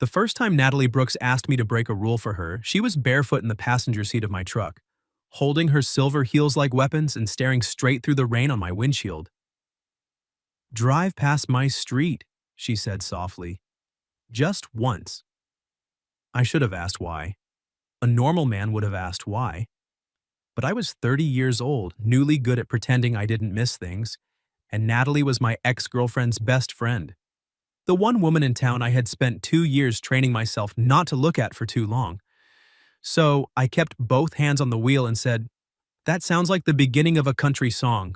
The first time Natalie Brooks asked me to break a rule for her, she was barefoot in the passenger seat of my truck, holding her silver heels like weapons and staring straight through the rain on my windshield. "Drive past my street," she said softly. "Just once." I should have asked why. A normal man would have asked why. But I was 30 years old, newly good at pretending I didn't miss things, and Natalie was my ex-girlfriend's best friend. The one woman in town I had spent 2 years training myself not to look at for too long. So I kept both hands on the wheel and said, "That sounds like the beginning of a country song."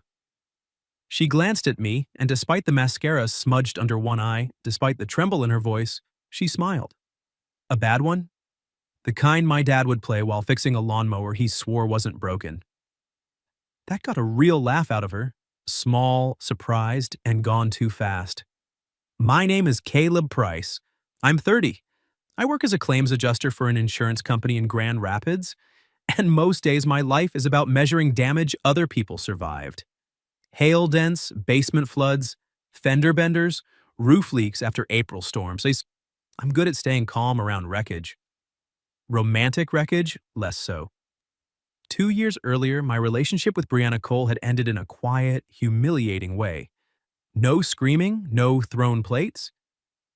She glanced at me, and despite the mascara smudged under one eye, despite the tremble in her voice, she smiled. "A bad one?" "The kind my dad would play while fixing a lawnmower he swore wasn't broken." That got a real laugh out of her, small, surprised, and gone too fast. "My name is Caleb Price. I'm 30. I work as a claims adjuster for an insurance company in Grand Rapids, and most days my life is about measuring damage other people survived. Hail dents, basement floods, fender benders, roof leaks after April storms. I'm good at staying calm around wreckage. Romantic wreckage, less so. 2 years earlier, my relationship with Brianna Cole had ended in a quiet, humiliating way. No screaming, no thrown plates.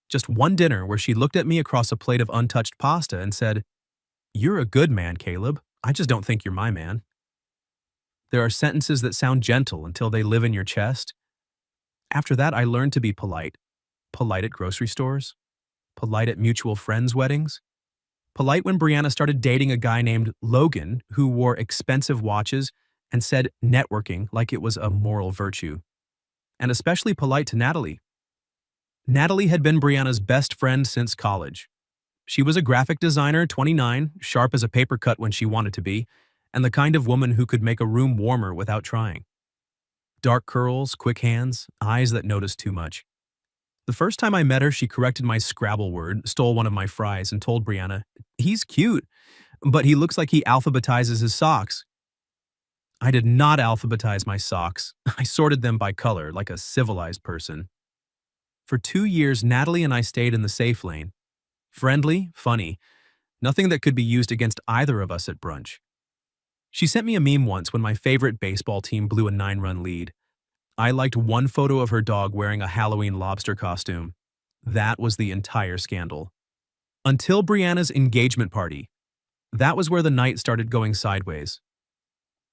Just one dinner where she looked at me across a plate of untouched pasta and said, "You're a good man, Caleb. I just don't think you're my man." There are sentences that sound gentle until they live in your chest. After that, I learned to be polite. Polite at grocery stores. Polite at mutual friends' weddings. Polite when Brianna started dating a guy named Logan who wore expensive watches and said networking like it was a moral virtue. And especially polite to Natalie. Natalie had been Brianna's best friend since college. She was a graphic designer, 29, sharp as a paper cut when she wanted to be, and the kind of woman who could make a room warmer without trying. Dark curls, quick hands, eyes that noticed too much. The first time I met her, she corrected my Scrabble word, stole one of my fries, and told Brianna, "He's cute, but he looks like he alphabetizes his socks." I did not alphabetize my socks. I sorted them by color, like a civilized person. For 2 years, Natalie and I stayed in the safe lane. Friendly, funny, nothing that could be used against either of us at brunch. She sent me a meme once when my favorite baseball team blew a 9-run lead. I liked one photo of her dog wearing a Halloween lobster costume. That was the entire scandal. Until Brianna's engagement party. That was where the night started going sideways.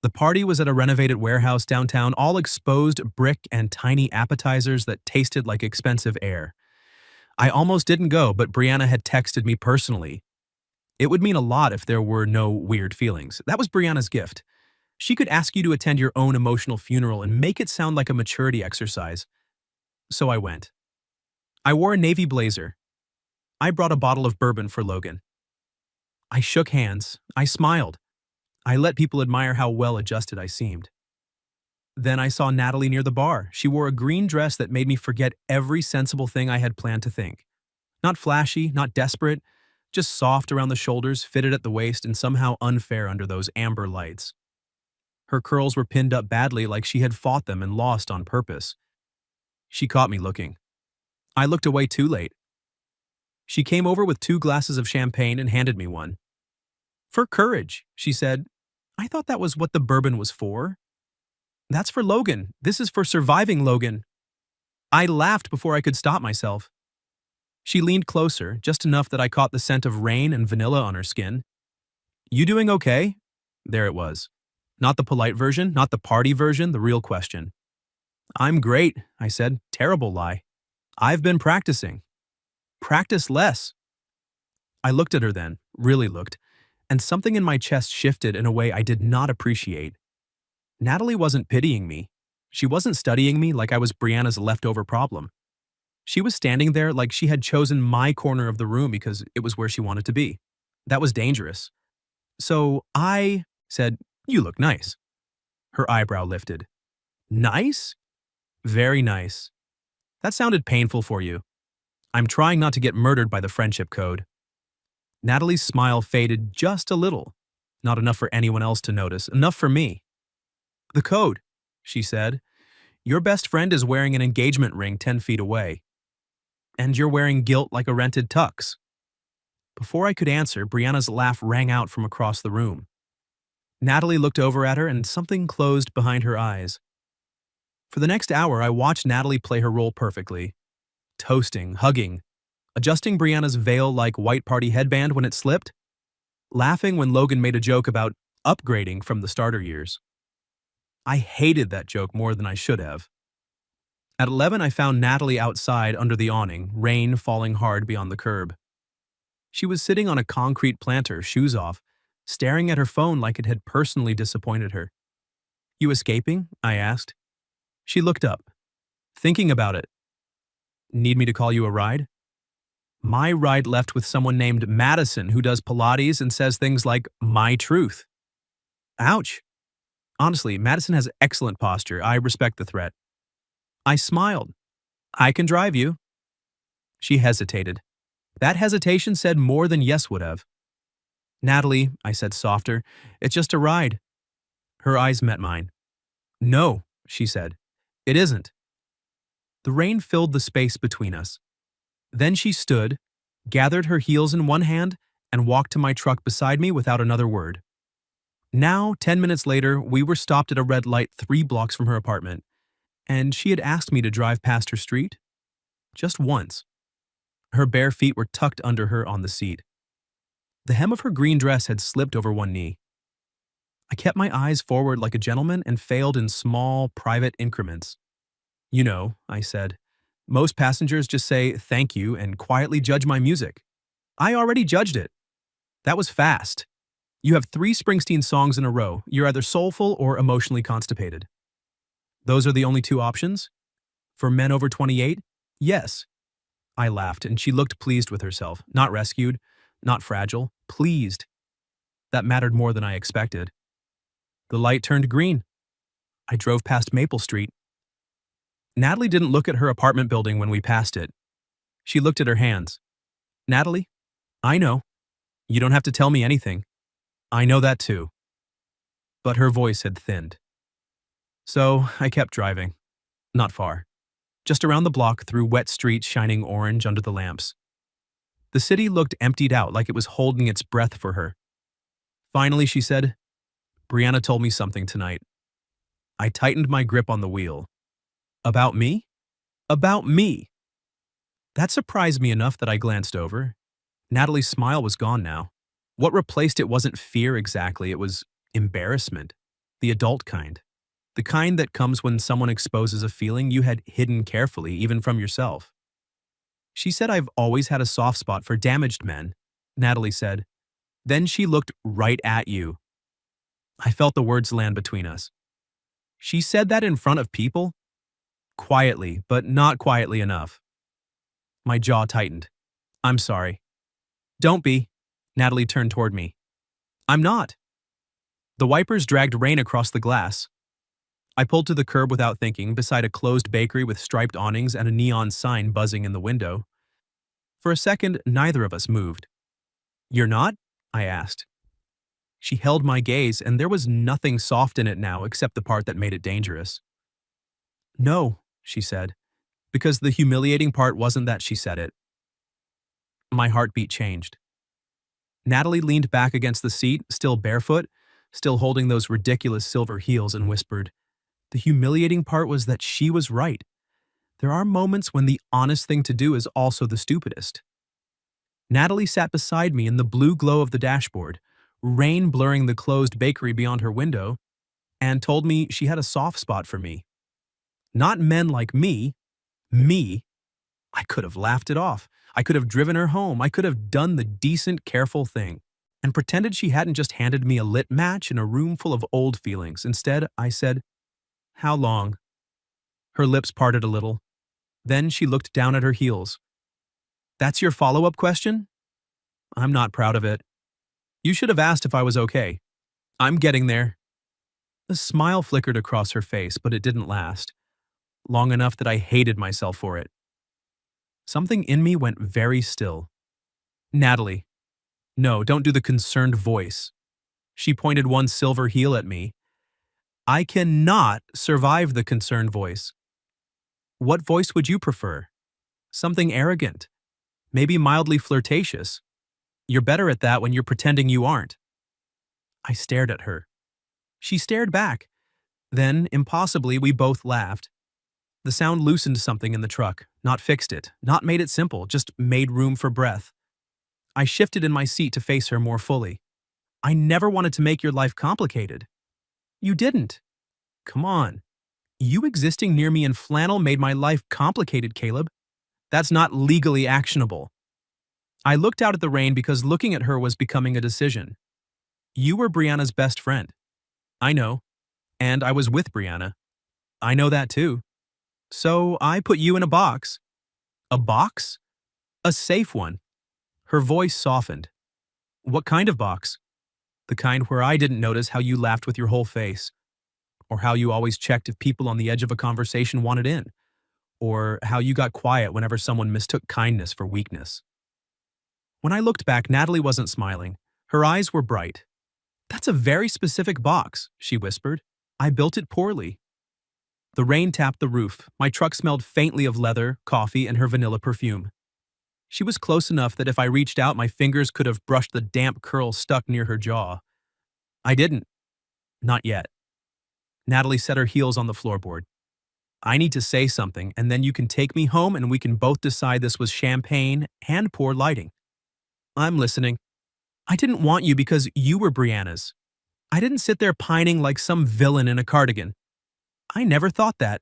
The party was at a renovated warehouse downtown, all exposed brick and tiny appetizers that tasted like expensive air. I almost didn't go, but Brianna had texted me personally. It would mean a lot if there were no weird feelings. That was Brianna's gift. She could ask you to attend your own emotional funeral and make it sound like a maturity exercise. So I went. I wore a navy blazer. I brought a bottle of bourbon for Logan. I shook hands. I smiled. I let people admire how well adjusted I seemed. Then I saw Natalie near the bar. She wore a green dress that made me forget every sensible thing I had planned to think. Not flashy, not desperate, just soft around the shoulders, fitted at the waist, and somehow unfair under those amber lights. Her curls were pinned up badly like she had fought them and lost on purpose. She caught me looking. I looked away too late. She came over with 2 glasses of champagne and handed me one. "For courage," she said. "I thought that was what the bourbon was for." "That's for Logan. This is for surviving Logan." I laughed before I could stop myself. She leaned closer, just enough that I caught the scent of rain and vanilla on her skin. "You doing okay?" There it was. Not the polite version, not the party version, the real question. "I'm great," I said. Terrible lie. "I've been practicing." "Practice less." I looked at her then, really looked, and something in my chest shifted in a way I did not appreciate. Natalie wasn't pitying me. She wasn't studying me like I was Brianna's leftover problem. She was standing there like she had chosen my corner of the room because it was where she wanted to be. That was dangerous. So I said, "You look nice." Her eyebrow lifted. "Nice?" "Very nice." "That sounded painful for you." "I'm trying not to get murdered by the friendship code." Natalie's smile faded just a little. Not enough for anyone else to notice, enough for me. "The code," she said. "Your best friend is wearing an engagement ring 10 feet away. And you're wearing guilt like a rented tux." Before I could answer, Brianna's laugh rang out from across the room. Natalie looked over at her and something closed behind her eyes. For the next hour, I watched Natalie play her role perfectly. Toasting, hugging, adjusting Brianna's veil-like white party headband when it slipped, laughing when Logan made a joke about upgrading from the starter years. I hated that joke more than I should have. At 11, I found Natalie outside under the awning, rain falling hard beyond the curb. She was sitting on a concrete planter, shoes off, staring at her phone like it had personally disappointed her. "You escaping?" I asked. She looked up. "Thinking about it." "Need me to call you a ride?" My ride left with someone named Madison who does Pilates and says things like, "My truth." Ouch. Honestly, Madison has excellent posture. I respect the threat. I smiled. "I can drive you." She hesitated. That hesitation said more than yes would have. "Natalie," I said softer, "it's just a ride." Her eyes met mine. "No," she said. "It isn't." The rain filled the space between us. Then she stood, gathered her heels in one hand, and walked to my truck beside me without another word. Now, 10 minutes later, we were stopped at a red light 3 blocks from her apartment, and she had asked me to drive past her street. Just once. Her bare feet were tucked under her on the seat. The hem of her green dress had slipped over one knee. I kept my eyes forward like a gentleman and failed in small, private increments. "You know," I said, "most passengers just say thank you and quietly judge my music. I already judged it. That was fast. You have 3 Springsteen songs in a row. You're either soulful or emotionally constipated. Those are the only 2 options? For men over 28? Yes." I laughed, and she looked pleased with herself. Not rescued, not fragile, pleased. That mattered more than I expected. The light turned green. I drove past Maple Street. Natalie didn't look at her apartment building when we passed it. She looked at her hands. "Natalie, I know. You don't have to tell me anything. I know that too." But her voice had thinned. So I kept driving. Not far. Just around the block through wet streets shining orange under the lamps. The city looked emptied out like it was holding its breath for her. Finally, she said, "Brianna told me something tonight." I tightened my grip on the wheel. "About me?" "About me." That surprised me enough that I glanced over. Natalie's smile was gone now. What replaced it wasn't fear exactly, it was embarrassment. The adult kind. The kind that comes when someone exposes a feeling you had hidden carefully, even from yourself. She said I've always had a soft spot for damaged men, Natalie said. Then she looked right at you. I felt the words land between us. She said that in front of people? Quietly, but not quietly enough. My jaw tightened. "I'm sorry." "Don't be." Natalie turned toward me. "I'm not." The wipers dragged rain across the glass. I pulled to the curb without thinking, beside a closed bakery with striped awnings and a neon sign buzzing in the window. For a second, neither of us moved. "You're not?" I asked. She held my gaze, and there was nothing soft in it now except the part that made it dangerous. "No," she said, because the humiliating part wasn't that she said it. My heartbeat changed. Natalie leaned back against the seat, still barefoot, still holding those ridiculous silver heels, and whispered, "The humiliating part was that she was right. There are moments when the honest thing to do is also the stupidest." Natalie sat beside me in the blue glow of the dashboard, rain blurring the closed bakery beyond her window, and told me she had a soft spot for me. Not men like me. Me. I could have laughed it off. I could have driven her home. I could have done the decent, careful thing and pretended she hadn't just handed me a lit match in a room full of old feelings. Instead, I said, "How long?" Her lips parted a little. Then she looked down at her heels. "That's your follow-up question?" "I'm not proud of it." "You should have asked if I was okay." "I'm getting there." A smile flickered across her face, but it didn't last. Long enough that I hated myself for it. Something in me went very still. "Natalie." "No, don't do the concerned voice." She pointed one silver heel at me. "I cannot survive the concerned voice." "What voice would you prefer?" "Something arrogant. Maybe mildly flirtatious." You're better at that when you're pretending you aren't. I stared at her. She stared back. Then, impossibly, we both laughed. The sound loosened something in the truck, not fixed it, not made it simple, just made room for breath. I shifted in my seat to face her more fully. I never wanted to make your life complicated. You didn't. Come on. You existing near me in flannel made my life complicated, Caleb. That's not legally actionable. I looked out at the rain because looking at her was becoming a decision. You were Brianna's best friend. I know. And I was with Brianna. I know that too. So I put you in a box. A box? A safe one. Her voice softened. What kind of box? The kind where I didn't notice how you laughed with your whole face, or how you always checked if people on the edge of a conversation wanted in, or how you got quiet whenever someone mistook kindness for weakness. When I looked back, Natalie wasn't smiling. Her eyes were bright. That's a very specific box, she whispered. I built it poorly. The rain tapped the roof. My truck smelled faintly of leather, coffee, and her vanilla perfume. She was close enough that if I reached out, my fingers could have brushed the damp curl stuck near her jaw. I didn't. Not yet. Natalie set her heels on the floorboard. I need to say something, and then you can take me home and we can both decide this was champagne and poor lighting. I'm listening. I didn't want you because you were Brianna's. I didn't sit there pining like some villain in a cardigan. I never thought that.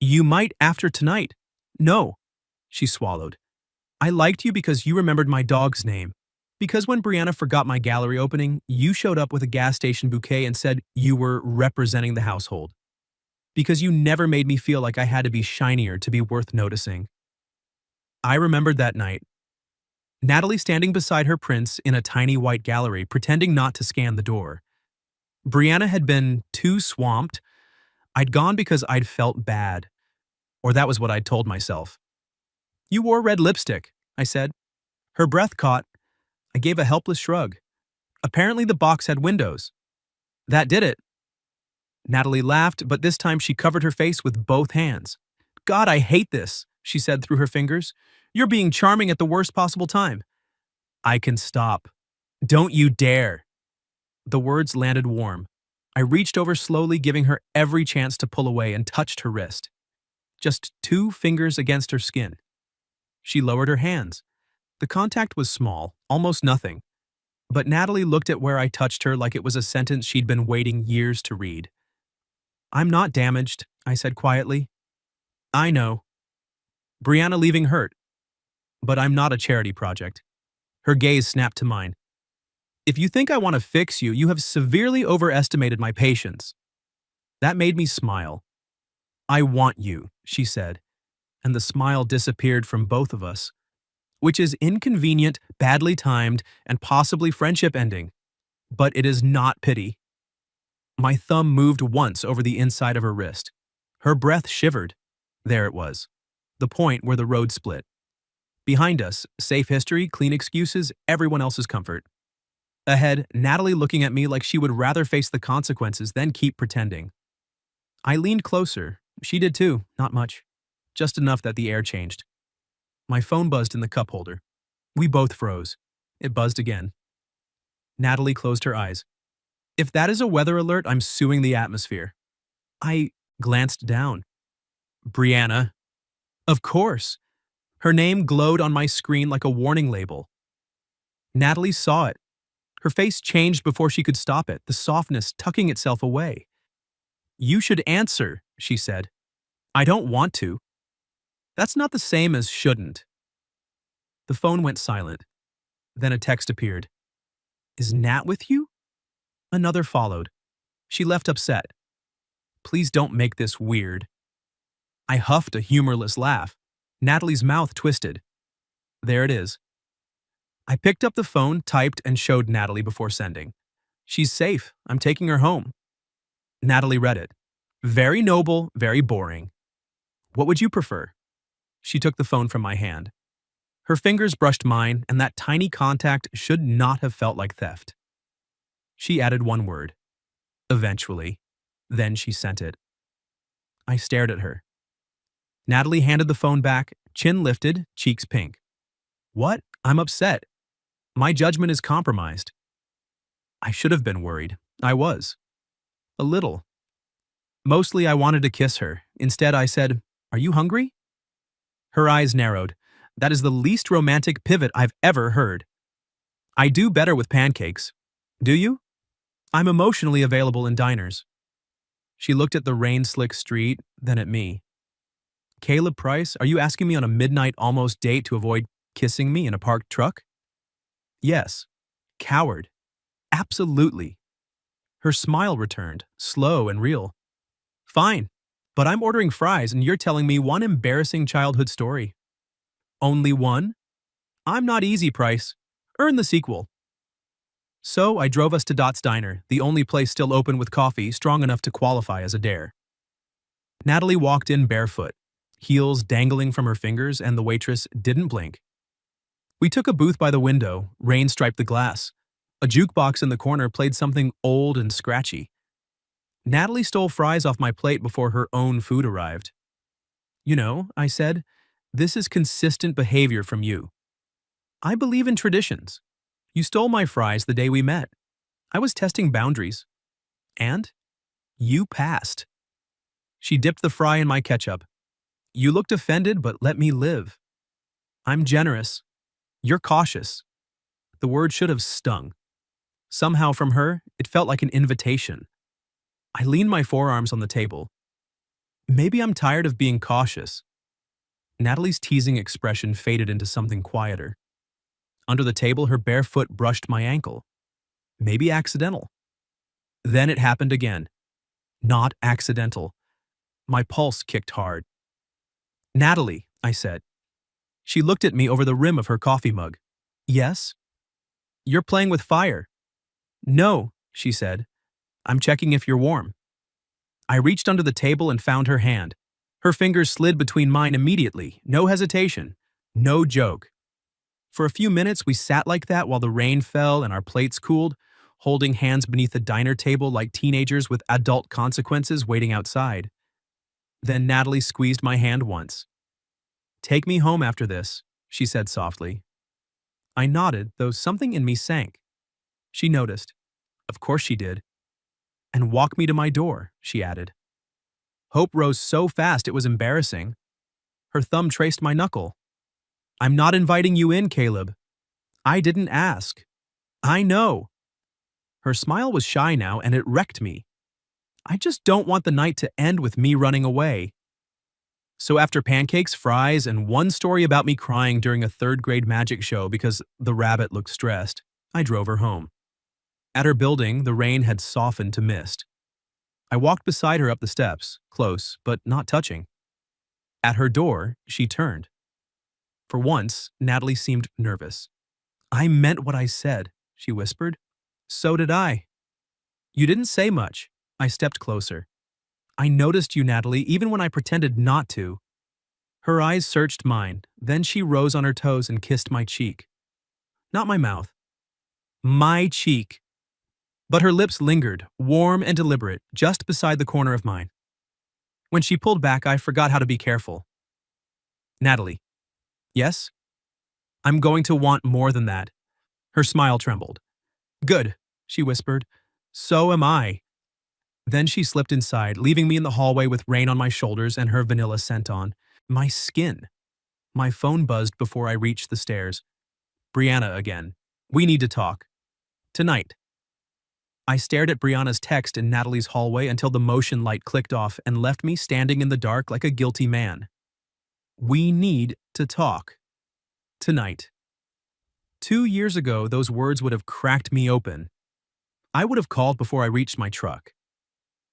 You might after tonight. No. She swallowed. I liked you because you remembered my dog's name. Because when Brianna forgot my gallery opening, you showed up with a gas station bouquet and said you were representing the household. Because you never made me feel like I had to be shinier to be worth noticing. I remembered that night. Natalie standing beside her prince in a tiny white gallery, pretending not to scan the door. Brianna had been too swamped. I'd gone because I'd felt bad. Or that was what I'd told myself. You wore red lipstick, I said. Her breath caught. I gave a helpless shrug. Apparently the box had windows. That did it. Natalie laughed, but this time she covered her face with both hands. God, I hate this, she said through her fingers. You're being charming at the worst possible time. I can stop. Don't you dare. The words landed warm. I reached over slowly, giving her every chance to pull away, and touched her wrist. Just 2 fingers against her skin. She lowered her hands. The contact was small, almost nothing. But Natalie looked at where I touched her like it was a sentence she'd been waiting years to read. I'm not damaged, I said quietly. I know. Brianna leaving hurt. But I'm not a charity project. Her gaze snapped to mine. If you think I want to fix you, you have severely overestimated my patience. That made me smile. I want you, she said, and the smile disappeared from both of us, which is inconvenient, badly timed, and possibly friendship ending. But it is not pity. My thumb moved once over the inside of her wrist. Her breath shivered. There it was, the point where the road split. Behind us, safe history, clean excuses, everyone else's comfort. Ahead, Natalie looking at me like she would rather face the consequences than keep pretending. I leaned closer. She did too, not much. Just enough that the air changed. My phone buzzed in the cup holder. We both froze. It buzzed again. Natalie closed her eyes. If that is a weather alert, I'm suing the atmosphere. I glanced down. Brianna. Of course. Her name glowed on my screen like a warning label. Natalie saw it. Her face changed before she could stop it, the softness tucking itself away. You should answer, she said. I don't want to. That's not the same as shouldn't. The phone went silent. Then a text appeared. Is Nat with you? Another followed. She left upset. Please don't make this weird. I huffed a humorless laugh. Natalie's mouth twisted. There it is. I picked up the phone, typed, and showed Natalie before sending. She's safe. I'm taking her home. Natalie read it. Very noble, very boring. What would you prefer? She took the phone from my hand. Her fingers brushed mine, and that tiny contact should not have felt like theft. She added one word. Eventually. Then she sent it. I stared at her. Natalie handed the phone back, chin lifted, cheeks pink. What? I'm upset. My judgment is compromised. I should have been worried. I was. A little. Mostly I wanted to kiss her. Instead I said, "Are you hungry?" Her eyes narrowed. That is the least romantic pivot I've ever heard. I do better with pancakes. Do you? I'm emotionally available in diners. She looked at the rain-slick street, then at me. Caleb Price, are you asking me on a midnight almost date to avoid kissing me in a parked truck? Yes. Coward. Absolutely. Her smile returned, slow and real. Fine. But I'm ordering fries and you're telling me one embarrassing childhood story. Only one? I'm not easy, Price. Earn the sequel. So I drove us to Dot's Diner, the only place still open with coffee strong enough to qualify as a dare. Natalie walked in barefoot, heels dangling from her fingers, and the waitress didn't blink. We took a booth by the window, rain striped the glass. A jukebox in the corner played something old and scratchy. Natalie stole fries off my plate before her own food arrived. You know, I said, this is consistent behavior from you. I believe in traditions. You stole my fries the day we met. I was testing boundaries. And? You passed. She dipped the fry in my ketchup. You looked offended, but let me live. I'm generous. You're cautious. The word should have stung. Somehow from her, it felt like an invitation. I leaned my forearms on the table. Maybe I'm tired of being cautious. Natalie's teasing expression faded into something quieter. Under the table, her bare foot brushed my ankle. Maybe accidental. Then it happened again. Not accidental. My pulse kicked hard. Natalie, I said. She looked at me over the rim of her coffee mug. Yes? You're playing with fire. No, she said. I'm checking if you're warm. I reached under the table and found her hand. Her fingers slid between mine immediately, no hesitation, no joke. For a few minutes, we sat like that while the rain fell and our plates cooled, holding hands beneath the diner table like teenagers with adult consequences waiting outside. Then Natalie squeezed my hand once. Take me home after this, she said softly. I nodded, though something in me sank. She noticed. Of course she did. And walk me to my door, she added. Hope rose so fast it was embarrassing. Her thumb traced my knuckle. I'm not inviting you in, Caleb. I didn't ask. I know. Her smile was shy now, and it wrecked me. I just don't want the night to end with me running away. So after pancakes, fries, and one story about me crying during a third-grade magic show because the rabbit looked stressed, I drove her home. At her building, the rain had softened to mist. I walked beside her up the steps, close, but not touching. At her door, she turned. For once, Natalie seemed nervous. I meant what I said, she whispered. So did I. You didn't say much. I stepped closer. I noticed you, Natalie, even when I pretended not to. Her eyes searched mine, then she rose on her toes and kissed my cheek. Not my mouth. My cheek. But her lips lingered, warm and deliberate, just beside the corner of mine. When she pulled back, I forgot how to be careful. Natalie. Yes? I'm going to want more than that. Her smile trembled. Good, she whispered. So am I. Then she slipped inside, leaving me in the hallway with rain on my shoulders and her vanilla scent on. My skin. My phone buzzed before I reached the stairs. Brianna again. We need to talk. Tonight. I stared at Brianna's text in Natalie's hallway until the motion light clicked off and left me standing in the dark like a guilty man. We need to talk. Tonight. 2 years ago, those words would have cracked me open. I would have called before I reached my truck.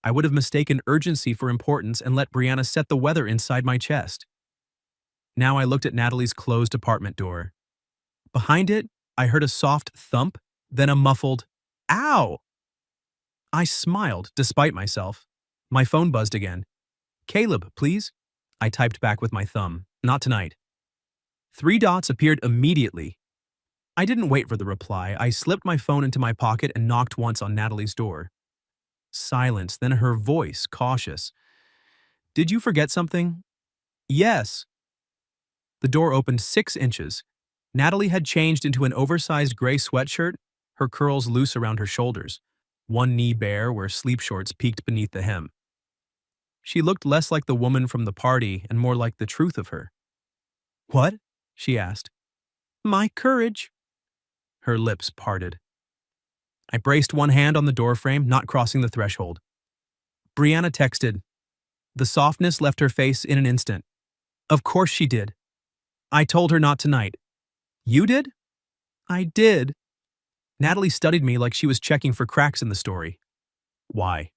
I would have mistaken urgency for importance and let Brianna set the weather inside my chest. Now I looked at Natalie's closed apartment door. Behind it, I heard a soft thump, then a muffled, ow! I smiled, despite myself. My phone buzzed again. Caleb, please? I typed back with my thumb. Not tonight. 3 dots appeared immediately. I didn't wait for the reply. I slipped my phone into my pocket and knocked once on Natalie's door. Silence, then her voice, cautious. Did you forget something? Yes. The door opened 6 inches. Natalie had changed into an oversized gray sweatshirt, her curls loose around her shoulders, one knee bare where sleep shorts peeked beneath the hem. She looked less like the woman from the party and more like the truth of her. "What?" she asked. "My courage." Her lips parted. I braced one hand on the doorframe, not crossing the threshold. Brianna texted. The softness left her face in an instant. Of course she did. I told her not tonight. You did? I did. Natalie studied me like she was checking for cracks in the story. Why?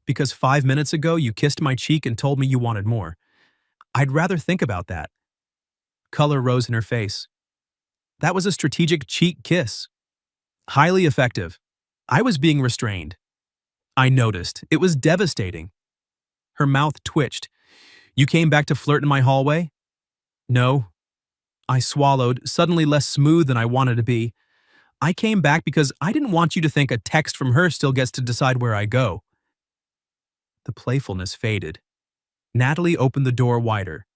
Because 5 minutes ago you kissed my cheek and told me you wanted more. I'd rather think about that. Color rose in her face. That was a strategic cheek kiss. Highly effective. I was being restrained. I noticed. It was devastating. Her mouth twitched. You came back to flirt in my hallway? No. I swallowed, suddenly less smooth than I wanted to be. I came back because I didn't want you to think a text from her still gets to decide where I go. The playfulness faded. Natalie opened the door wider.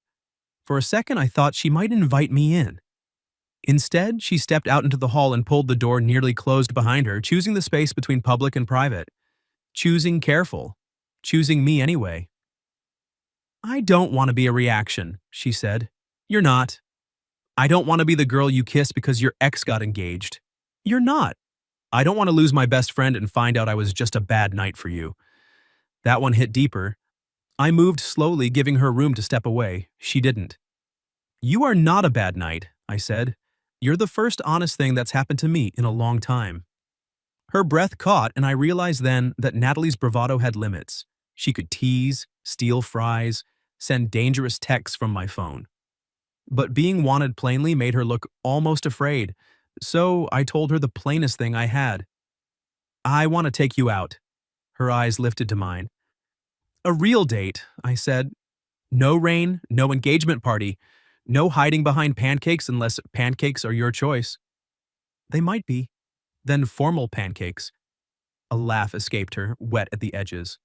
For a second, I thought she might invite me in. Instead, she stepped out into the hall and pulled the door nearly closed behind her, choosing the space between public and private. Choosing careful. Choosing me anyway. I don't want to be a reaction, she said. You're not. I don't want to be the girl you kiss because your ex got engaged. You're not. I don't want to lose my best friend and find out I was just a bad night for you. That one hit deeper. I moved slowly, giving her room to step away. She didn't. You are not a bad night, I said. You're the first honest thing that's happened to me in a long time. Her breath caught, and I realized then that Natalie's bravado had limits. She could tease, steal fries, send dangerous texts from my phone. But being wanted plainly made her look almost afraid, so I told her the plainest thing I had. I want to take you out. Her eyes lifted to mine. A real date, I said. No rain, no engagement party, no hiding behind pancakes unless pancakes are your choice. They might be. Then formal pancakes. A laugh escaped her, wet at the edges.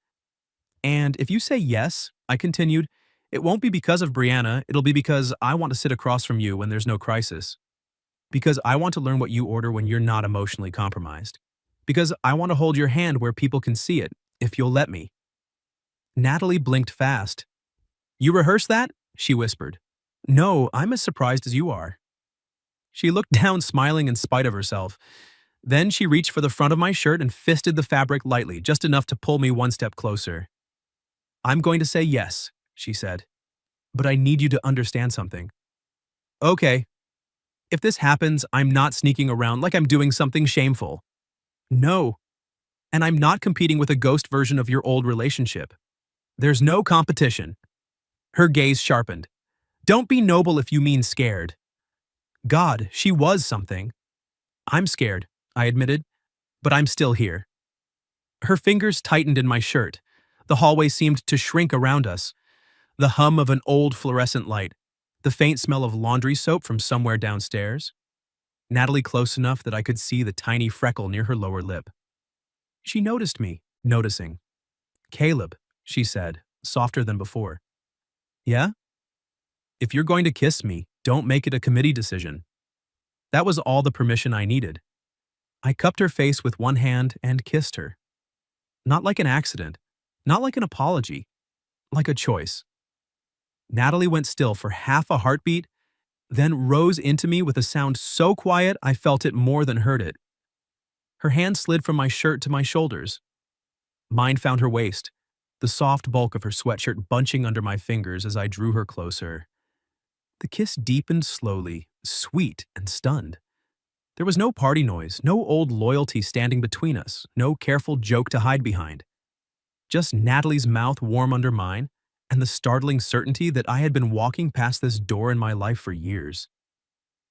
And if you say yes, I continued, it won't be because of Brianna, it'll be because I want to sit across from you when there's no crisis. Because I want to learn what you order when you're not emotionally compromised. Because I want to hold your hand where people can see it, if you'll let me. Natalie blinked fast. You rehearsed that? She whispered. No, I'm as surprised as you are. She looked down, smiling in spite of herself. Then she reached for the front of my shirt and fisted the fabric lightly, just enough to pull me one step closer. I'm going to say yes, she said. But I need you to understand something. Okay. If this happens, I'm not sneaking around like I'm doing something shameful. No. And I'm not competing with a ghost version of your old relationship. There's no competition. Her gaze sharpened. Don't be noble if you mean scared. God, she was something. I'm scared, I admitted, but I'm still here. Her fingers tightened in my shirt. The hallway seemed to shrink around us. The hum of an old fluorescent light. The faint smell of laundry soap from somewhere downstairs. Natalie close enough that I could see the tiny freckle near her lower lip. She noticed me, noticing. Caleb, she said, softer than before. Yeah? If you're going to kiss me, don't make it a committee decision. That was all the permission I needed. I cupped her face with one hand and kissed her. Not like an accident, not like an apology, like a choice. Natalie went still for half a heartbeat, then rose into me with a sound so quiet I felt it more than heard it. Her hand slid from my shirt to my shoulders. Mine found her waist, the soft bulk of her sweatshirt bunching under my fingers as I drew her closer. The kiss deepened slowly, sweet and stunned. There was no party noise, no old loyalty standing between us, no careful joke to hide behind. Just Natalie's mouth warm under mine, and the startling certainty that I had been walking past this door in my life for years.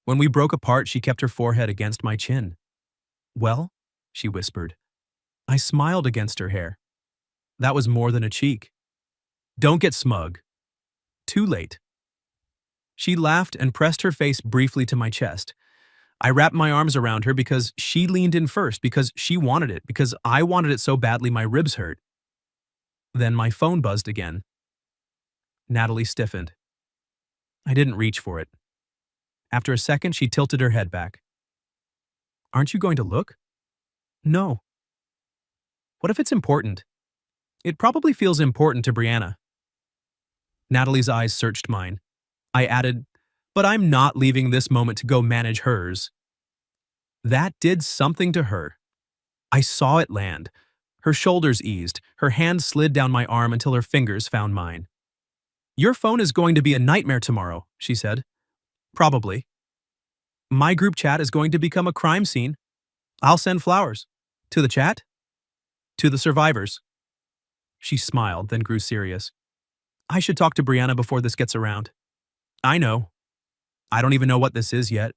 When we broke apart, she kept her forehead against my chin. Well, she whispered. I smiled against her hair. That was more than a cheek. Don't get smug. Too late. She laughed and pressed her face briefly to my chest. I wrapped my arms around her because she leaned in first, because she wanted it, because I wanted it so badly my ribs hurt. Then my phone buzzed again. Natalie stiffened. I didn't reach for it. After a second, she tilted her head back. Aren't you going to look? No. What if it's important? It probably feels important to Brianna. Natalie's eyes searched mine. I added, but I'm not leaving this moment to go manage hers. That did something to her. I saw it land. Her shoulders eased, her hand slid down my arm until her fingers found mine. Your phone is going to be a nightmare tomorrow, she said. Probably. My group chat is going to become a crime scene. I'll send flowers. To the chat? To the survivors. She smiled, then grew serious. I should talk to Brianna before this gets around. I know. I don't even know what this is yet.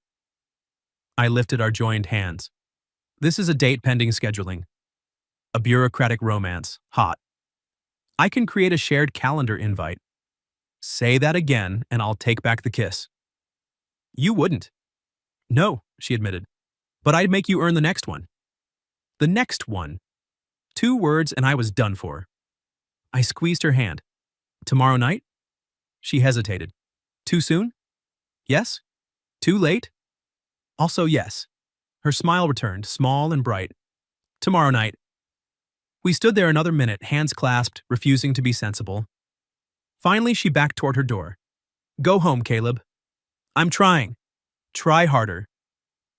I lifted our joined hands. This is a date pending scheduling. A bureaucratic romance, hot. I can create a shared calendar invite. Say that again, and I'll take back the kiss. You wouldn't. No, she admitted. But I'd make you earn the next one. The next one. 2 words and I was done for. I squeezed her hand. Tomorrow night? She hesitated. Too soon? Yes? Too late? Also yes. Her smile returned, small and bright. Tomorrow night. We stood there another minute, hands clasped, refusing to be sensible. Finally, she backed toward her door. Go home, Caleb. I'm trying. Try harder.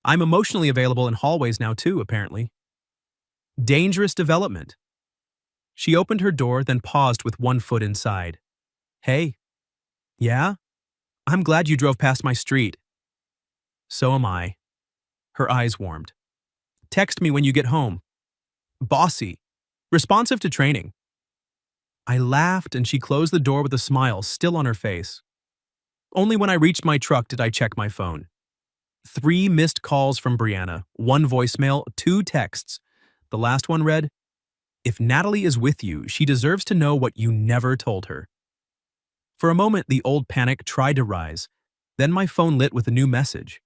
I'm emotionally available in hallways now too, apparently. Dangerous development. She opened her door, then paused with one foot inside. Hey. Yeah? I'm glad you drove past my street. So am I. Her eyes warmed. Text me when you get home. Bossy. Responsive to training. I laughed and she closed the door with a smile still on her face. Only when I reached my truck did I check my phone. 3 missed calls from Brianna, 1 voicemail, 2 texts. The last one read, If Natalie is with you, she deserves to know what you never told her. For a moment, the old panic tried to rise. Then my phone lit with a new message.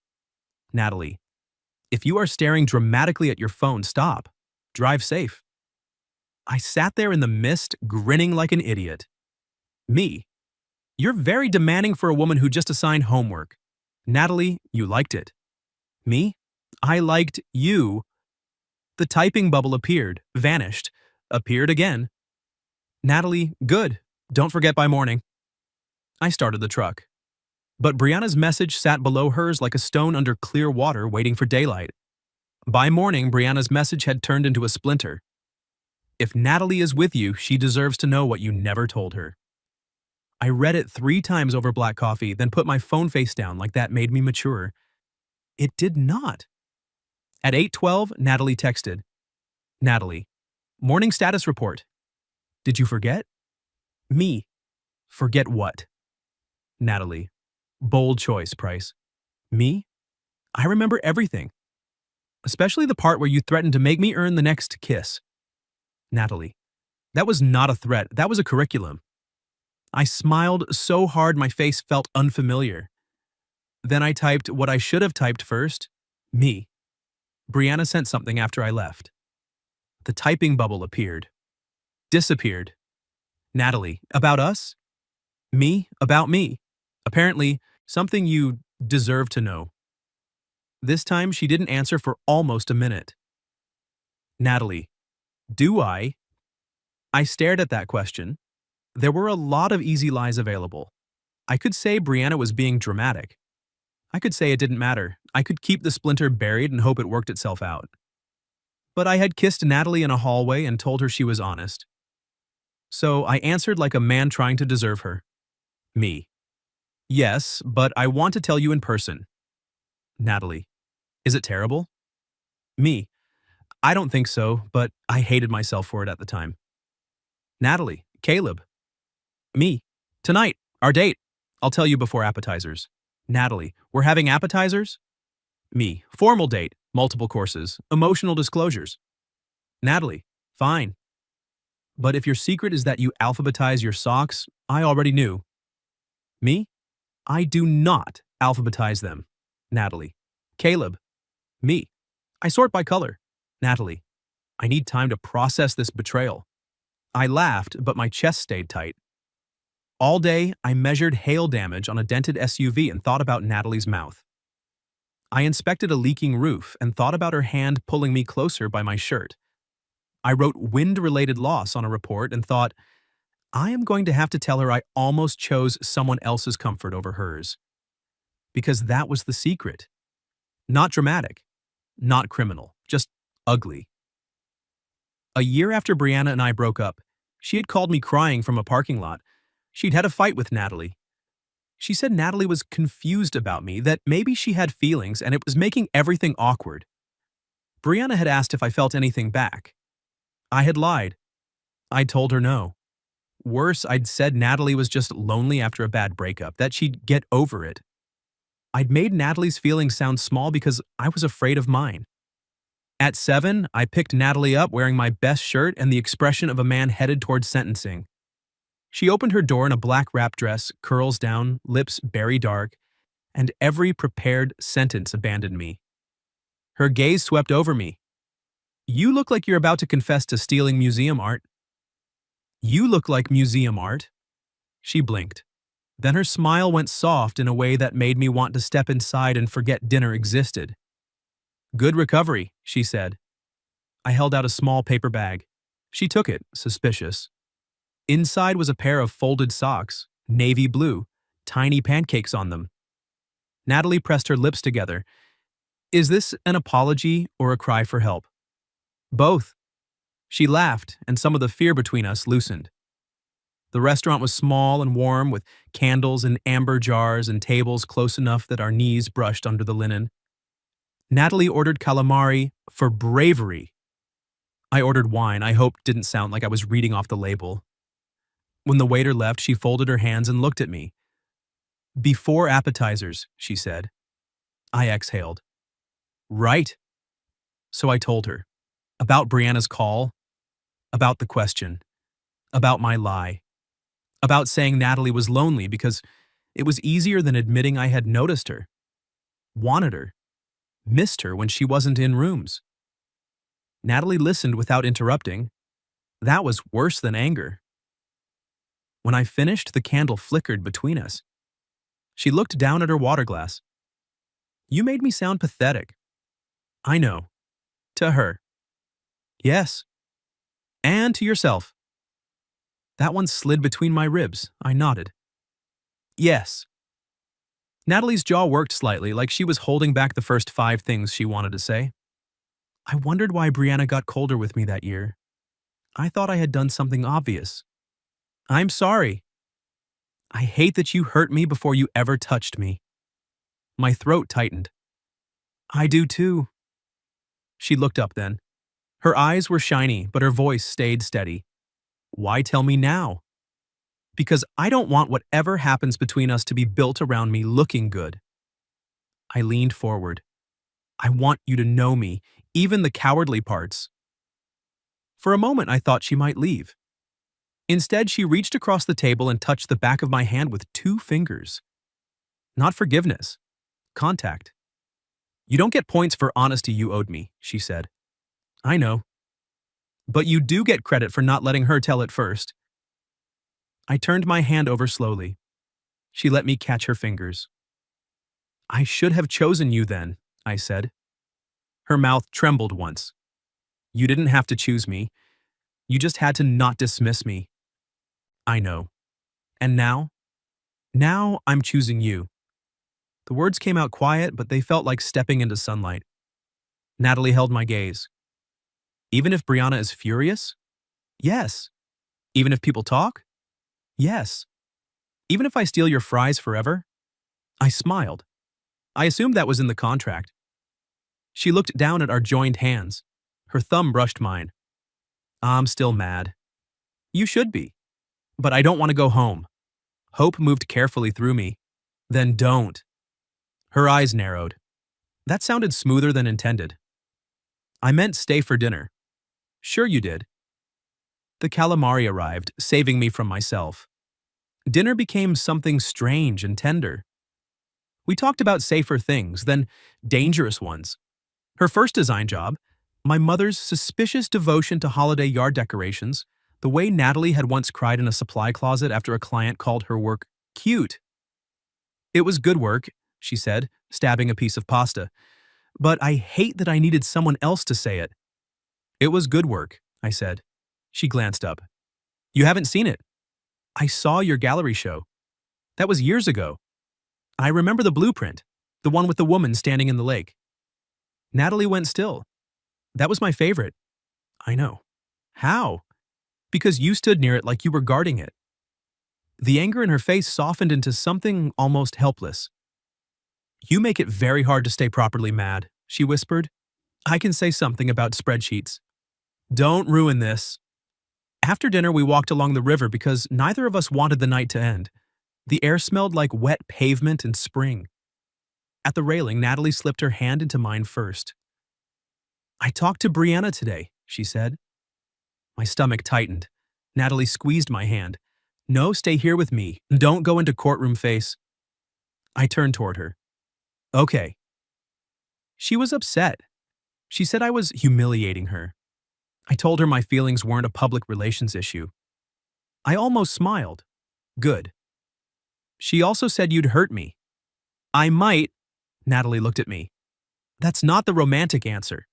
Natalie, if you are staring dramatically at your phone, stop. Drive safe. I sat there in the mist, grinning like an idiot. Me. You're very demanding for a woman who just assigned homework. Natalie, you liked it. Me? I liked you. The typing bubble appeared, vanished, appeared again. Natalie, good. Don't forget by morning. I started the truck. But Brianna's message sat below hers like a stone under clear water waiting for daylight. By morning, Brianna's message had turned into a splinter. If Natalie is with you, she deserves to know what you never told her. I read it 3 times over black coffee, then put my phone face down like that made me mature. It did not. At 8:12, Natalie texted. Natalie, morning status report. Did you forget? Me. Forget what? Natalie, bold choice, Price. Me? I remember everything. Especially the part where you threatened to make me earn the next kiss. Natalie, that was not a threat, that was a curriculum. I smiled so hard my face felt unfamiliar. Then I typed what I should have typed first. Me. Brianna sent something after I left. The typing bubble appeared. Disappeared. Natalie, about us? Me, about me. Apparently, something you deserve to know. This time she didn't answer for almost a minute. Natalie, do I? I stared at that question. There were a lot of easy lies available. I could say Brianna was being dramatic. I could say it didn't matter. I could keep the splinter buried and hope it worked itself out. But I had kissed Natalie in a hallway and told her she was honest. So I answered like a man trying to deserve her. Me. Yes, but I want to tell you in person. Natalie. Is it terrible? Me. I don't think so, but I hated myself for it at the time. Natalie. Caleb. Me. Tonight. Our date. I'll tell you before appetizers. Natalie. We're having appetizers? Me. Formal date. Multiple courses. Emotional disclosures. Natalie. Fine. But if your secret is that you alphabetize your socks, I already knew. Me? I do not alphabetize them. Natalie. Caleb. Me. I sort by color. Natalie. I need time to process this betrayal. I laughed, but my chest stayed tight. All day, I measured hail damage on a dented SUV and thought about Natalie's mouth. I inspected a leaking roof and thought about her hand pulling me closer by my shirt. I wrote wind-related loss on a report and thought, I am going to have to tell her I almost chose someone else's comfort over hers. Because that was the secret. Not dramatic, not criminal, just ugly. A year after Brianna and I broke up, she had called me crying from a parking lot. She'd had a fight with Natalie. She said Natalie was confused about me, that maybe she had feelings and it was making everything awkward. Brianna had asked if I felt anything back. I had lied. I'd told her no. Worse, I'd said Natalie was just lonely after a bad breakup, that she'd get over it. I'd made Natalie's feelings sound small because I was afraid of mine. At 7, I picked Natalie up wearing my best shirt and the expression of a man headed towards sentencing. She opened her door in a black wrap dress, curls down, lips berry dark, and every prepared sentence abandoned me. Her gaze swept over me. You look like you're about to confess to stealing museum art. You look like museum art. She blinked. Then her smile went soft in a way that made me want to step inside and forget dinner existed. Good recovery, she said. I held out a small paper bag. She took it, suspicious. Inside was a pair of folded socks, navy blue, tiny pancakes on them. Natalie pressed her lips together. Is this an apology or a cry for help? Both. She laughed, and some of the fear between us loosened. The restaurant was small and warm, with candles in amber jars and tables close enough that our knees brushed under the linen. Natalie ordered calamari for bravery. I ordered wine I hoped didn't sound like I was reading off the label. When the waiter left, she folded her hands and looked at me. Before appetizers, she said. I exhaled. Right. So I told her. About Brianna's call. About the question. About my lie. About saying Natalie was lonely because it was easier than admitting I had noticed her. Wanted her. Missed her when she wasn't in rooms. Natalie listened without interrupting. That was worse than anger. When I finished, the candle flickered between us. She looked down at her water glass. You made me sound pathetic. I know. To her. Yes. And to yourself. That one slid between my ribs. I nodded. Yes. Natalie's jaw worked slightly, like she was holding back the first 5 things she wanted to say. I wondered why Brianna got colder with me that year. I thought I had done something obvious. I'm sorry. I hate that you hurt me before you ever touched me. My throat tightened. I do too. She looked up then. Her eyes were shiny, but her voice stayed steady. Why tell me now? Because I don't want whatever happens between us to be built around me looking good. I leaned forward. I want you to know me, even the cowardly parts. For a moment, I thought she might leave. Instead, she reached across the table and touched the back of my hand with 2 fingers. Not forgiveness. Contact. You don't get points for honesty you owed me, she said. I know. But you do get credit for not letting her tell it first. I turned my hand over slowly. She let me catch her fingers. I should have chosen you then, I said. Her mouth trembled once. You didn't have to choose me. You just had to not dismiss me. I know. And now? Now I'm choosing you. The words came out quiet, but they felt like stepping into sunlight. Natalie held my gaze. Even if Brianna is furious? Yes. Even if people talk? Yes. Even if I steal your fries forever? I smiled. I assumed that was in the contract. She looked down at our joined hands. Her thumb brushed mine. I'm still mad. You should be. But I don't want to go home. Hope moved carefully through me. Then don't. Her eyes narrowed. That sounded smoother than intended. I meant stay for dinner. Sure you did. The calamari arrived, saving me from myself. Dinner became something strange and tender. We talked about safer things, then dangerous ones. Her first design job, my mother's suspicious devotion to holiday yard decorations, the way Natalie had once cried in a supply closet after a client called her work cute. It was good work, she said, stabbing a piece of pasta. But I hate that I needed someone else to say it. It was good work, I said. She glanced up. You haven't seen it. I saw your gallery show. That was years ago. I remember the blueprint, the one with the woman standing in the lake. Natalie went still. That was my favorite. I know. How? Because you stood near it like you were guarding it. The anger in her face softened into something almost helpless. You make it very hard to stay properly mad, she whispered. I can say something about spreadsheets. Don't ruin this. After dinner, we walked along the river because neither of us wanted the night to end. The air smelled like wet pavement and spring. At the railing, Natalie slipped her hand into mine first. I talked to Brianna today, she said. My stomach tightened. Natalie squeezed my hand. No, stay here with me. Don't go into courtroom face. I turned toward her. Okay. She was upset. She said I was humiliating her. I told her my feelings weren't a public relations issue. I almost smiled. Good. She also said you'd hurt me. I might. Natalie looked at me. That's not the romantic answer.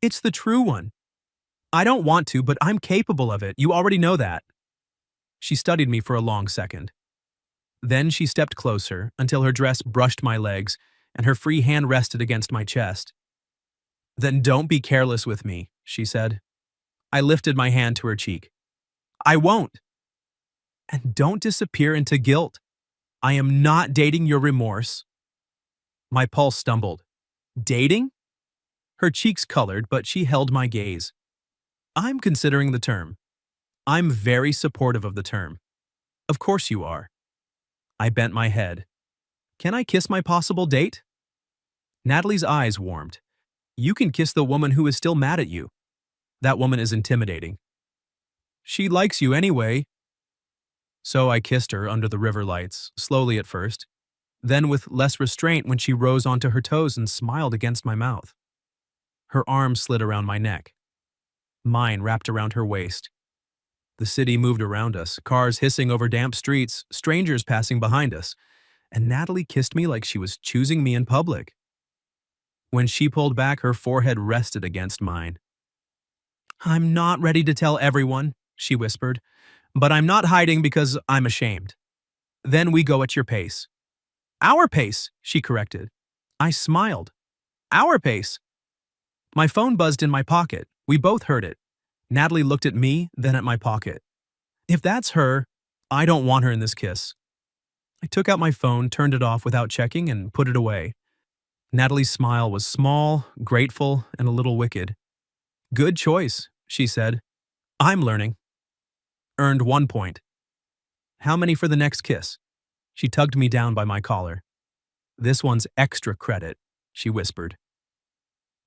It's the true one. I don't want to, but I'm capable of it. You already know that. She studied me for a long second. Then she stepped closer until her dress brushed my legs and her free hand rested against my chest. Then don't be careless with me, she said. I lifted my hand to her cheek. I won't. And don't disappear into guilt. I am not dating your remorse. My pulse stumbled. Dating? Her cheeks colored, but she held my gaze. I'm considering the term. I'm very supportive of the term. Of course you are. I bent my head. Can I kiss my possible date? Natalie's eyes warmed. You can kiss the woman who is still mad at you. That woman is intimidating. She likes you anyway. So I kissed her under the river lights, slowly at first, then with less restraint when she rose onto her toes and smiled against my mouth. Her arms slid around my neck. Mine wrapped around her waist. The city moved around us, cars hissing over damp streets, strangers passing behind us, and Natalie kissed me like she was choosing me in public. When she pulled back, her forehead rested against mine. I'm not ready to tell everyone, she whispered, but I'm not hiding because I'm ashamed. Then we go at your pace. Our pace, she corrected. I smiled. Our pace. My phone buzzed in my pocket. We both heard it. Natalie looked at me, then at my pocket. If that's her, I don't want her in this kiss. I took out my phone, turned it off without checking, and put it away. Natalie's smile was small, grateful, and a little wicked. Good choice, she said. I'm learning. Earned 1 point. How many for the next kiss? She tugged me down by my collar. This one's extra credit, she whispered.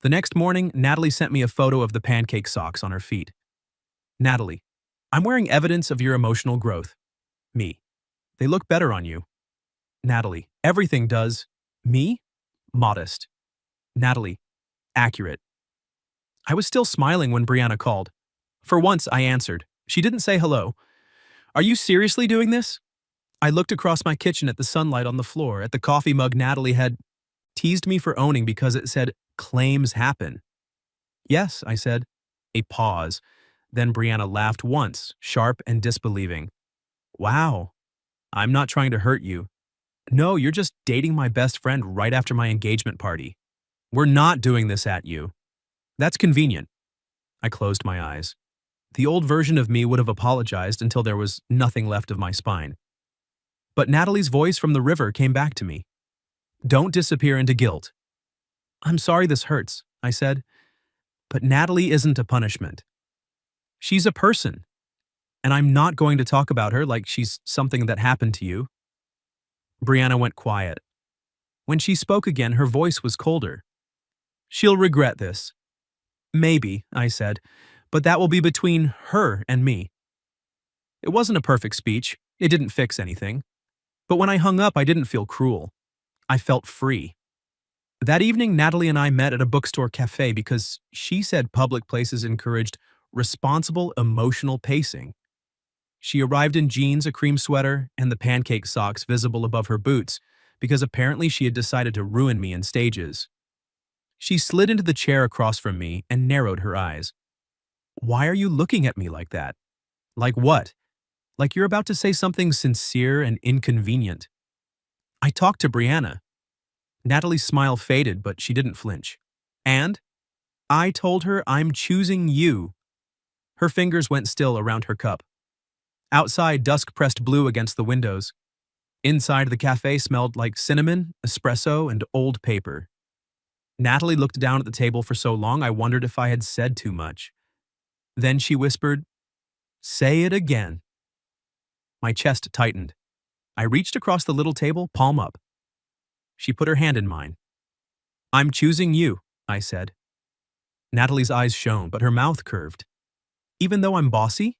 The next morning, Natalie sent me a photo of the pancake socks on her feet. Natalie, I'm wearing evidence of your emotional growth. Me. They look better on you. Natalie, everything does. Me? Modest. Natalie, accurate. I was still smiling when Brianna called. For once, I answered. She didn't say hello. Are you seriously doing this? I looked across my kitchen at the sunlight on the floor, at the coffee mug Natalie had teased me for owning because it said, claims happen. Yes, I said. A pause. Then Brianna laughed once, sharp and disbelieving. Wow. I'm not trying to hurt you. No, you're just dating my best friend right after my engagement party. We're not doing this at you. That's convenient. I closed my eyes. The old version of me would have apologized until there was nothing left of my spine. But Natalie's voice from the river came back to me. Don't disappear into guilt. I'm sorry this hurts, I said. But Natalie isn't a punishment. She's a person. And I'm not going to talk about her like she's something that happened to you. Brianna went quiet. When she spoke again, her voice was colder. She'll regret this. Maybe, I said, but that will be between her and me. It wasn't a perfect speech. It didn't fix anything. But when I hung up, I didn't feel cruel. I felt free. That evening, Natalie and I met at a bookstore cafe because she said public places encouraged responsible emotional pacing. She arrived in jeans, a cream sweater, and the pancake socks visible above her boots because apparently she had decided to ruin me in stages. She slid into the chair across from me and narrowed her eyes. Why are you looking at me like that? Like what? Like you're about to say something sincere and inconvenient. I talked to Brianna. Natalie's smile faded, but she didn't flinch. And? I told her I'm choosing you. Her fingers went still around her cup. Outside, dusk pressed blue against the windows. Inside, the cafe smelled like cinnamon, espresso, and old paper. Natalie looked down at the table for so long I wondered if I had said too much. Then she whispered, "Say it again." My chest tightened. I reached across the little table, palm up. She put her hand in mine. "I'm choosing you," I said. Natalie's eyes shone, but her mouth curved. Even though I'm bossy?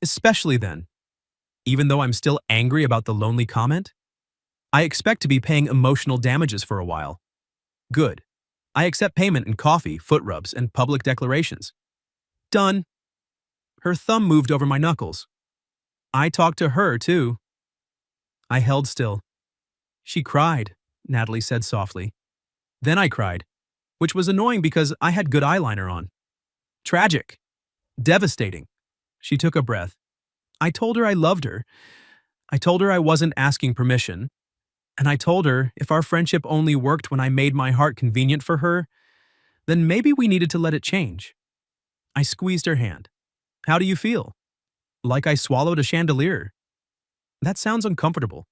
Especially then. Even though I'm still angry about the lonely comment? I expect to be paying emotional damages for a while. Good. I accept payment in coffee, foot rubs, and public declarations. Done. Her thumb moved over my knuckles. I talked to her, too. I held still. She cried, Natalie said softly. Then I cried, which was annoying because I had good eyeliner on. Tragic. Devastating. She took a breath. I told her I loved her. I told her I wasn't asking permission. And I told her if our friendship only worked when I made my heart convenient for her, then maybe we needed to let it change. I squeezed her hand. How do you feel? Like I swallowed a chandelier. That sounds uncomfortable.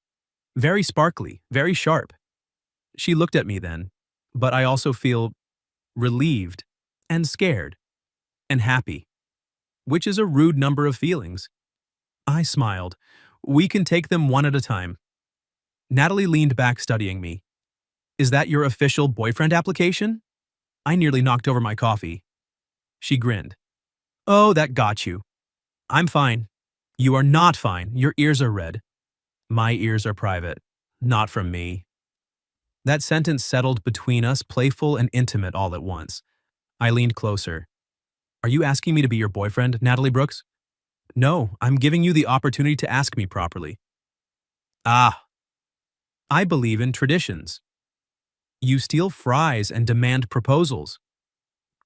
Very sparkly, very sharp. She looked at me then, but I also feel relieved and scared and happy, which is a rude number of feelings. I smiled. We can take them one at a time. Natalie leaned back, studying me. Is that your official boyfriend application? I nearly knocked over my coffee. She grinned. Oh, that got you. I'm fine. You are not fine. Your ears are red. My ears are private. Not from me. That sentence settled between us, playful and intimate all at once. I leaned closer. Are you asking me to be your boyfriend, Natalie Brooks? No, I'm giving you the opportunity to ask me properly. Ah. I believe in traditions. You steal fries and demand proposals.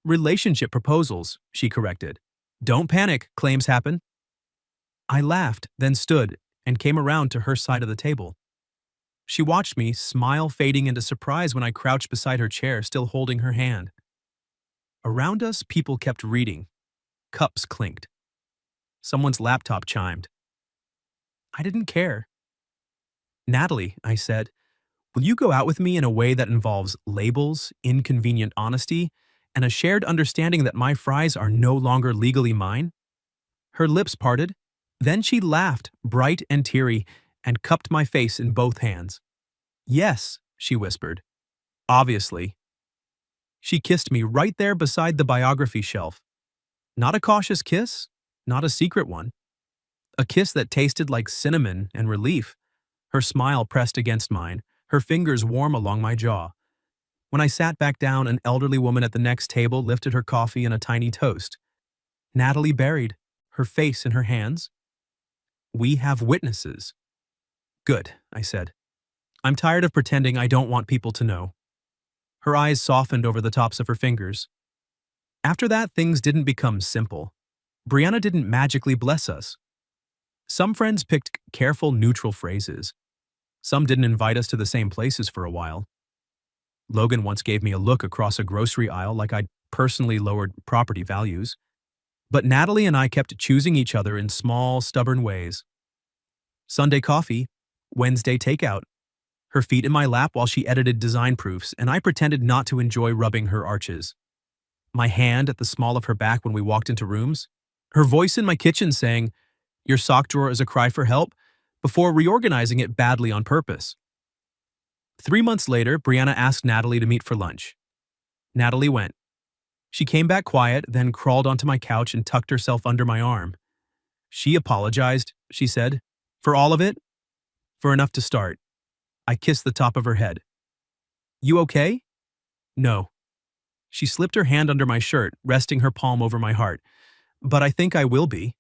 Relationship proposals, she corrected. Don't panic, claims happen. I laughed, then stood, and came around to her side of the table. She watched me, smile fading into surprise when I crouched beside her chair, still holding her hand. Around us, people kept reading. Cups clinked. Someone's laptop chimed. I didn't care. Natalie, I said, will you go out with me in a way that involves labels, inconvenient honesty, and a shared understanding that my fries are no longer legally mine? Her lips parted. Then she laughed, bright and teary, and cupped my face in both hands. Yes, she whispered. Obviously. She kissed me right there beside the biography shelf. Not a cautious kiss, not a secret one. A kiss that tasted like cinnamon and relief. Her smile pressed against mine, her fingers warm along my jaw. When I sat back down, an elderly woman at the next table lifted her coffee and a tiny toast. Natalie buried, her face in her hands. We have witnesses. Good, I said. I'm tired of pretending I don't want people to know. Her eyes softened over the tops of her fingers. After that, things didn't become simple. Brianna didn't magically bless us. Some friends picked careful, neutral phrases. Some didn't invite us to the same places for a while. Logan once gave me a look across a grocery aisle like I'd personally lowered property values. But Natalie and I kept choosing each other in small, stubborn ways. Sunday coffee, Wednesday takeout, her feet in my lap while she edited design proofs, and I pretended not to enjoy rubbing her arches. My hand at the small of her back when we walked into rooms, her voice in my kitchen saying, "Your sock drawer is a cry for help," before reorganizing it badly on purpose. 3 months later, Brianna asked Natalie to meet for lunch. Natalie went. She came back quiet, then crawled onto my couch and tucked herself under my arm. She apologized, she said. For all of it? For enough to start. I kissed the top of her head. You okay? No. She slipped her hand under my shirt, resting her palm over my heart. But I think I will be.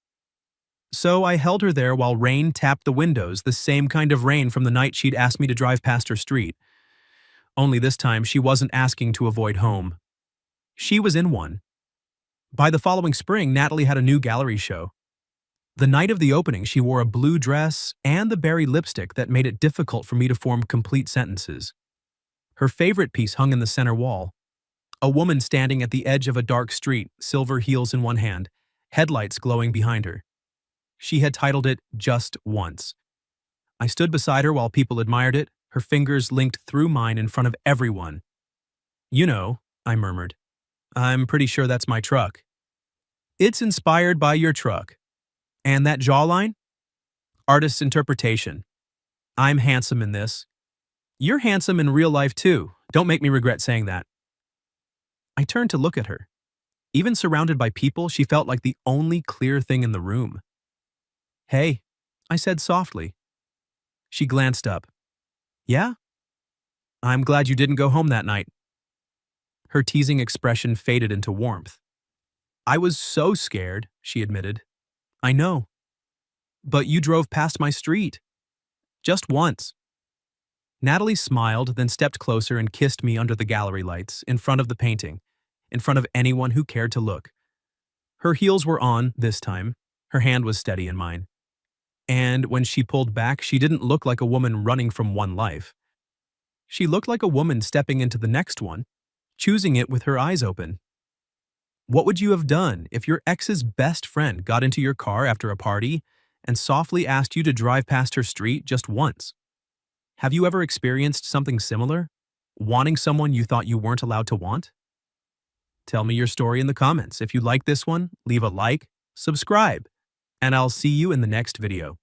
So I held her there while rain tapped the windows, the same kind of rain from the night she'd asked me to drive past her street. Only this time she wasn't asking to avoid home. She was in one. By the following spring, Natalie had a new gallery show. The night of the opening, she wore a blue dress and the berry lipstick that made it difficult for me to form complete sentences. Her favorite piece hung in the center wall. A woman standing at the edge of a dark street, silver heels in one hand, headlights glowing behind her. She had titled it Just Once. I stood beside her while people admired it, her fingers linked through mine in front of everyone. "You know," I murmured. "I'm pretty sure that's my truck." "It's inspired by your truck." "And that jawline?" "Artist's interpretation." "I'm handsome in this." "You're handsome in real life too. Don't make me regret saying that." I turned to look at her. Even surrounded by people, she felt like the only clear thing in the room. "Hey," I said softly. She glanced up. "Yeah? I'm glad you didn't go home that night." Her teasing expression faded into warmth. "I was so scared," she admitted. "I know. But you drove past my street. Just once." Natalie smiled, then stepped closer and kissed me under the gallery lights, in front of the painting, in front of anyone who cared to look. Her heels were on, this time. Her hand was steady in mine. And when she pulled back, she didn't look like a woman running from one life. She looked like a woman stepping into the next one, choosing it with her eyes open. What would you have done if your ex's best friend got into your car after a party and softly asked you to drive past her street just once? Have you ever experienced something similar? Wanting someone you thought you weren't allowed to want? Tell me your story in the comments. If you like this one, leave a like, subscribe, and I'll see you in the next video.